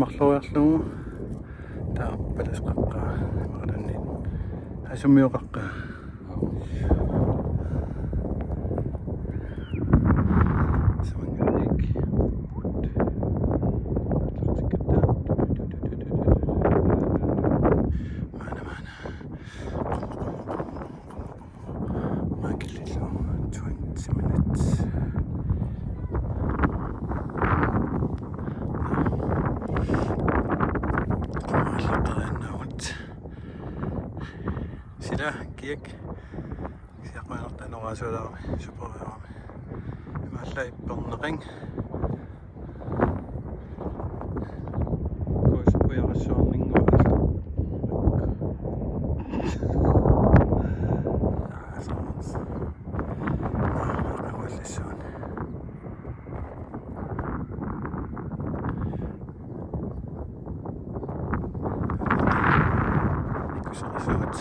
marluarlugu taappalasqaqqa maqalanni asummiuqaqqa kiek siaqmanertanuqasualaarmi superiormi imalla ipperneqing kuuspuiarassuarninguallu aqallissuun ikusaqsuut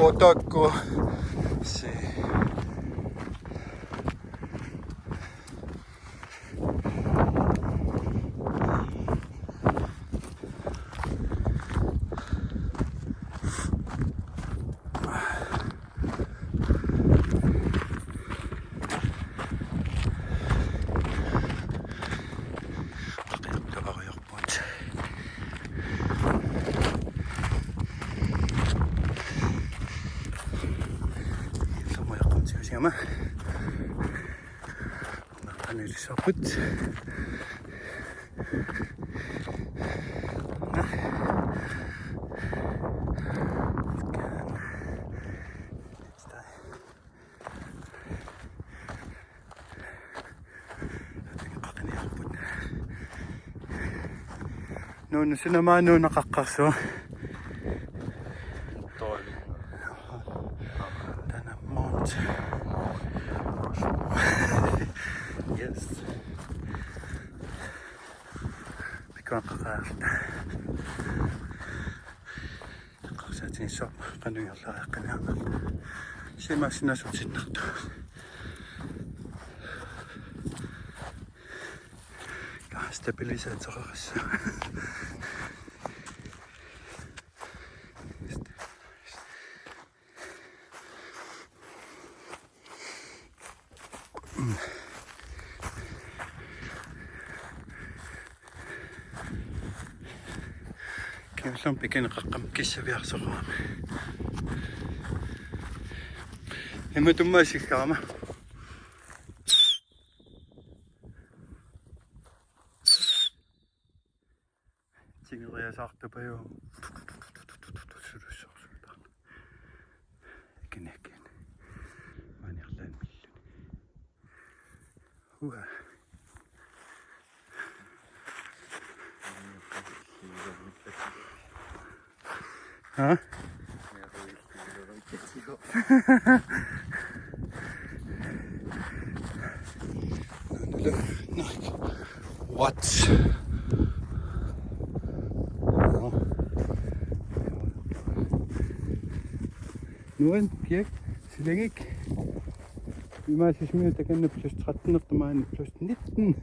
Otakko se Siapa? Makan ini sabut. Nah, no sinamano nakakaso. Yes. Mikroqaqaarta. Qaqsaatin sop qanuyorlaaqanaaqal. Simaassinasutinnartu. Stabilisatorerissa. Kiusan pikin qaqqam kissaviarsoqaama. Himmatummaasikkama. Tingeriasaartupaju. Ikinekkin. Manirlan milluni. Huh? What? Nuan kiek silengik. Imaasis minuutakanna plus 13 plus 19.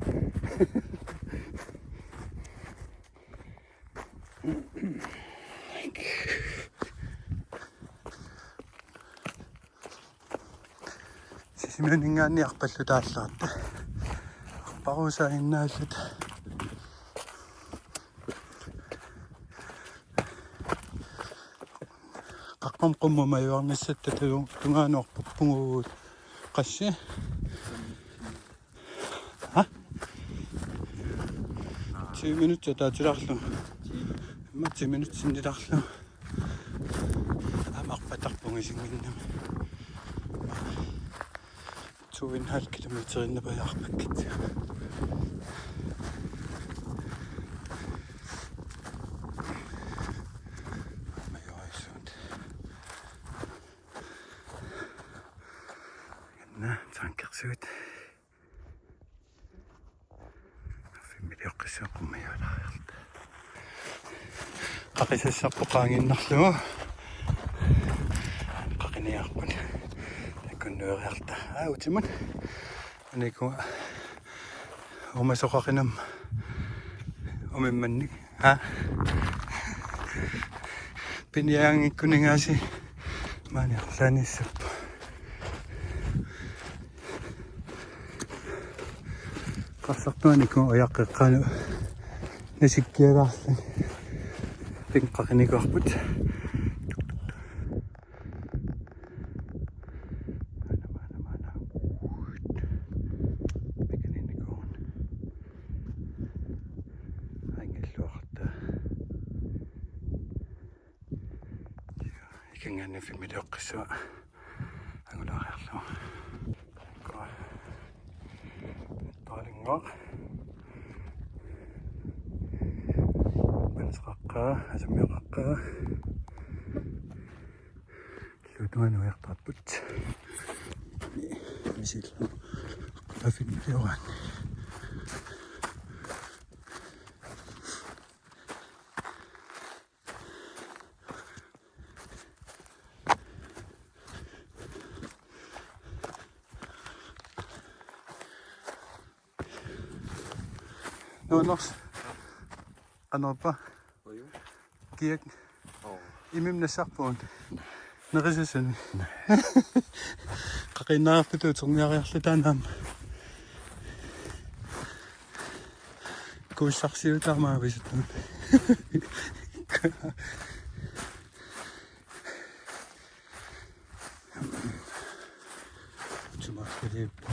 Sisimuningaanni arpallu taallaarta. Parusa innaallut. Qaqqam qummumajuarnissatta tungaanuarpuppunguut qassi. Ha? 10 minuutsa taatilarlu. Imma 10 minuutsinnilarlu. Amarpatarpungisinginnami. 2,5 kilometer innapajaarpakkit. Janna tankersuut. Fimilioqqissuuqummajualaariarta. Qaqissassarpoqaanginnarlugu. Qaqiniarpun. Takkunnu Ajorealta. Utimun. Aniku umasoqaqinam umimmannik. Ha? Piniangikkuningaasi maaniarlanissappa. Qassartuaniku oyaqqeqqaanu nasikkiagaarlan pinqqaqinikuarput. Ikangani fimidoqqissua angulaariarlua. Taalingoq. Pansqaqqa, asamiqaqqa. Lutuan uiartarput. Misillu qafittiuan. Nors qanarpa kiak imimna sarpuun nerisasuni qaqinnaarputut sorniariarlutaanaam kuussarsiutaarmaa visutun tumarkaliippa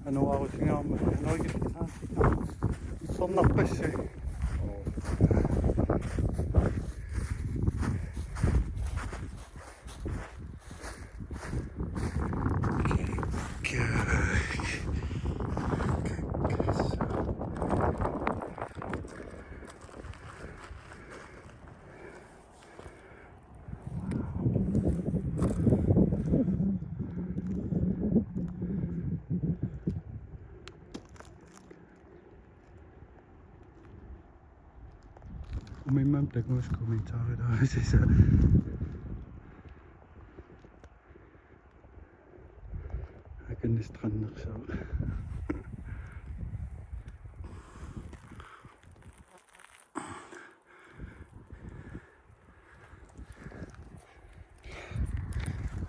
أنا واقف اليوم أنا واقف صنف بس Min mam der går kommentarer der hvis jeg så jeg kan stranden så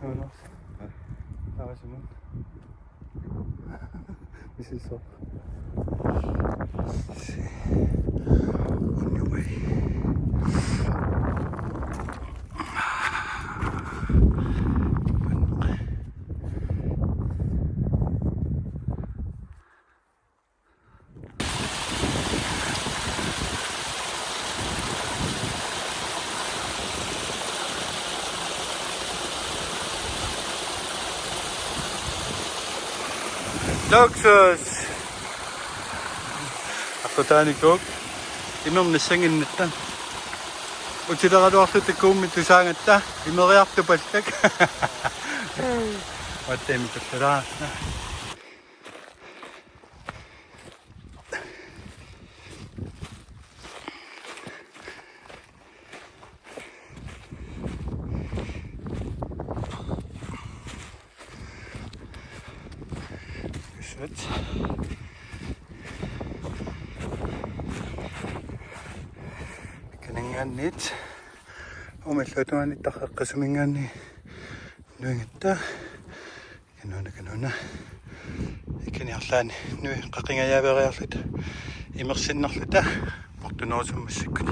Hola. How is it? This is so. On your way. Luxus! After cook, imam na singin nita. Ug sila ka doon sa comment to sa ngata, imareak to pastak. What time to sila? Kaningannit umallutuanit taqaqqasumingaanni nuingatta kanuna ikaniarlaani nui qaqingayaaveeriarluta imersinnarluta portunoosummassikkut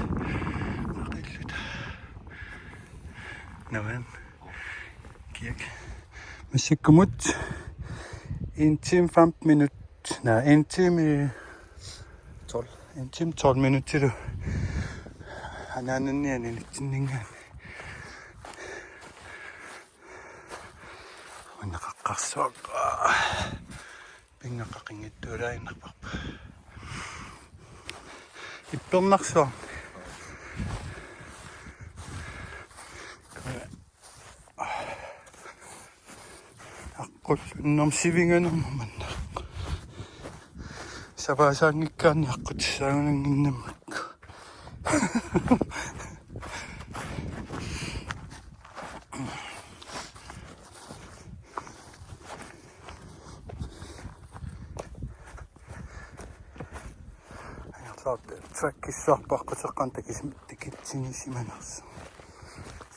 maqilluta navan kiak massikkumut en time 15 minutter. Nej, en time 12 minutter til du Hanaanannian initsinningaan. Naqaqqarsuaqqa. Pinngaqaqingittuulainnerparpa. Ippernarsua. Aqqut unnerm sivinganermammanna. Savaasaangikkaarni aqqut saagunanginnammakku. Trakkissaarpaqqutaqqan takismittikitsinisimanersu.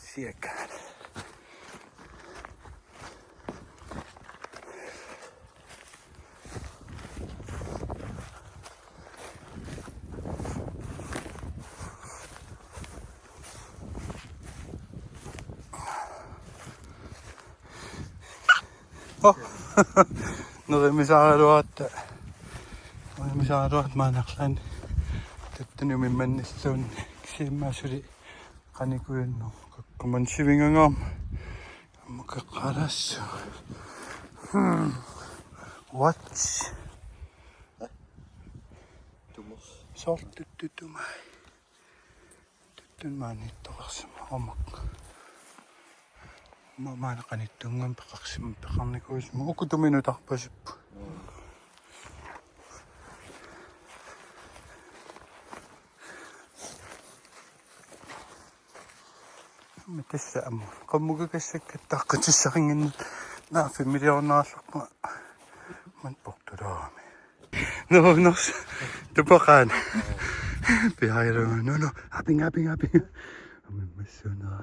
Siakaan. Norimisaaruat maanaqlaan tattuniumi mannissuunni kisimmaasuli qanikuyunnu kakkuman sivingangaam ammukaqqalassu watch tumos sortuttumai tuttunmaaniittoqarsama amak maanaqanittuungam peqarsim peqarnikuismu ukutuminutarpasippu Tässä ammu. Kammukakassakkattaqqatissaqinginna naafi miliornaarlarma man portulaami. No, tupaqaan. Pihairu. No. Happing. Amin massuunaa.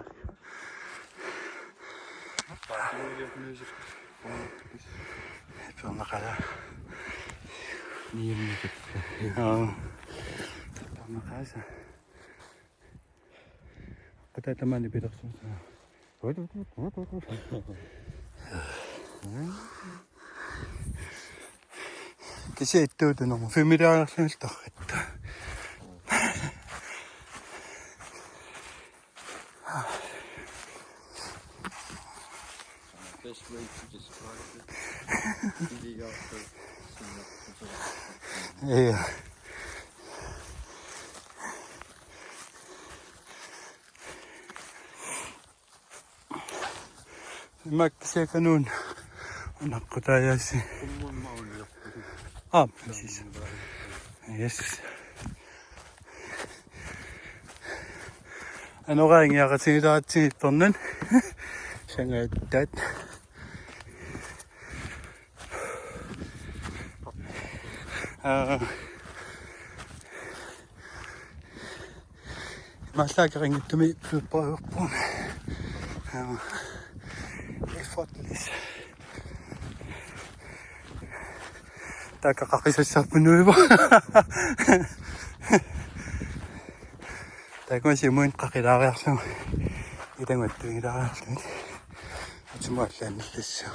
Pernaqala. Niimnikappa. Pernaqaasa. Katatamani pidarsun. Kisi ittuutunermu familiaarlarniltarritta. Best way to describe it. Yeah. Makkisia kanuun unaqqutaayasi. Siis. Yes. Anoraangiaqatigilaratsigittornan sangaattat. Maslaakeringittumi pluppaurpun. Effortless. Takaqaqissaarpunuiva. Takuasimuin qaqilaariarlama. Itanguattugilaariarlama. Atsumaallannillassu.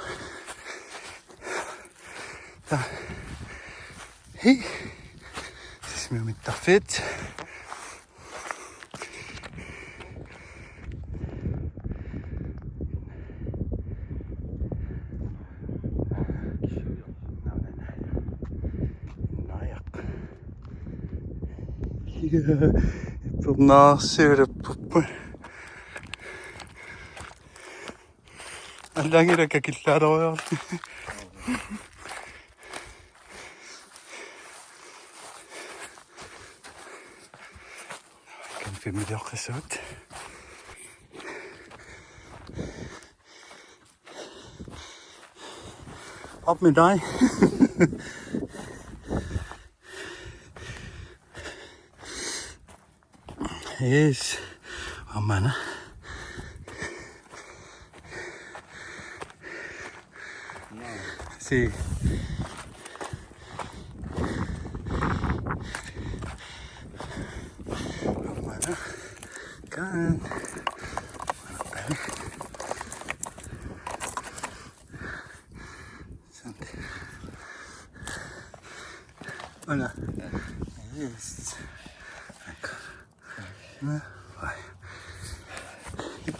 Hei. Sismiumittarfit. Ippernaarsiulappuppun. Allangilakka killaaleruyorlu. Kan familiarqissuut. Op med dig. Yes, amana. Sí. Amana. Kan. Hola. Yes.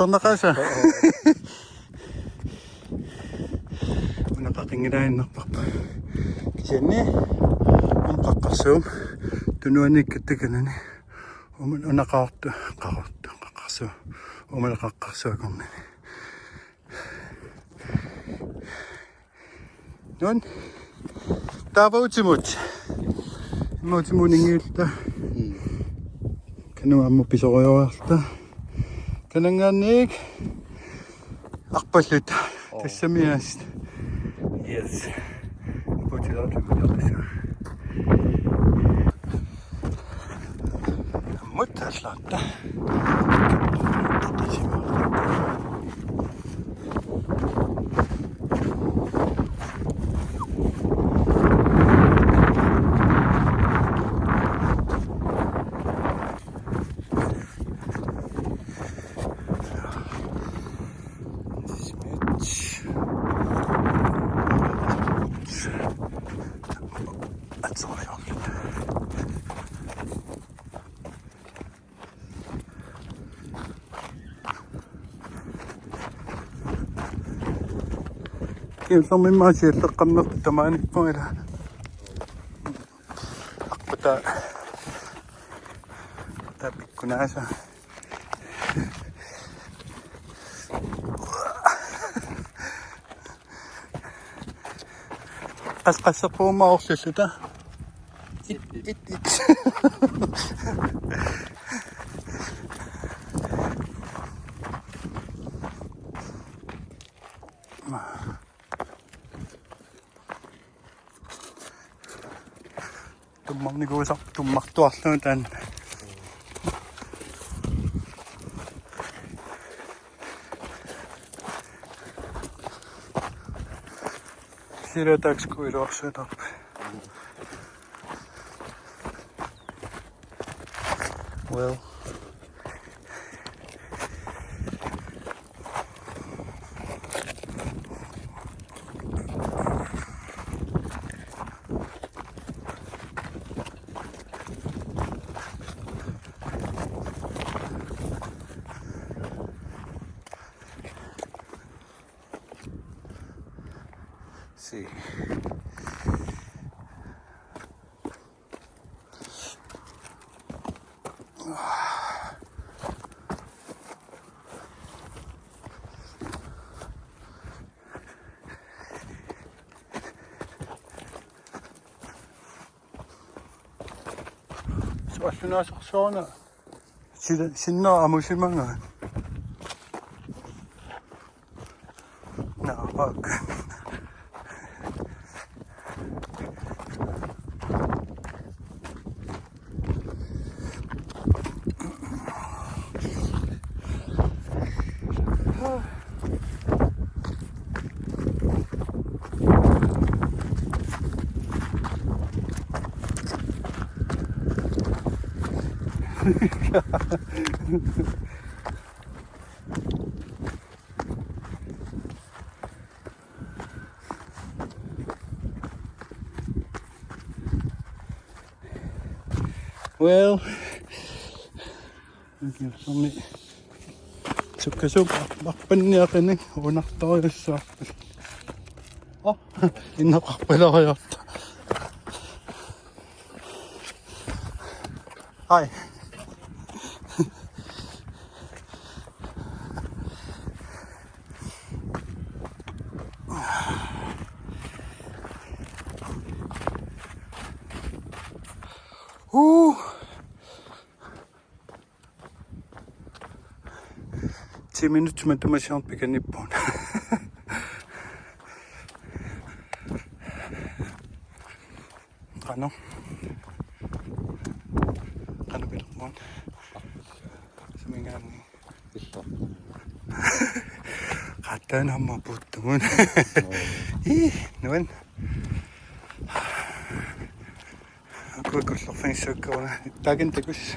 Tornaqaasa. Unaqaqingilainnerparpa. Kisianni qaqqarsuum tunuanikkattakanani. Umun unaqaartu qaqqarsu. Umala qaqqarsuakornani. Nun taavautimut. Imutimuningiilta. Kanuammu pisoriorta. Kanangaanniik arpallut тассамиаст. Yes. Потилаатумиларса. Муттаслаатта. Illan mimmaa sieltä kannattaa nyt poida. Akpata. Tää pikku näissä. Qasqassa puuma orsussuta. It. Tummarniguusar tummartuarluu taan. Siirretäänkö kuiduarsuuta? Well. See. Suastunaasorsuarna sinna amusimanga. No, fuck. Well, sommi sukkasuk arpanniaqani unartoriussaarput. Innaqarpalariarta. Hi. Ooh. 10 minutter med dumation på Nippon. Rano. Rano bilakon. Sumingan. Kata nama putumun. Naman. Aku gusto fang suko na. Tagin tagus.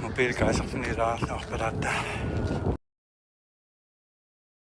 Mobil ka sa finira na operata.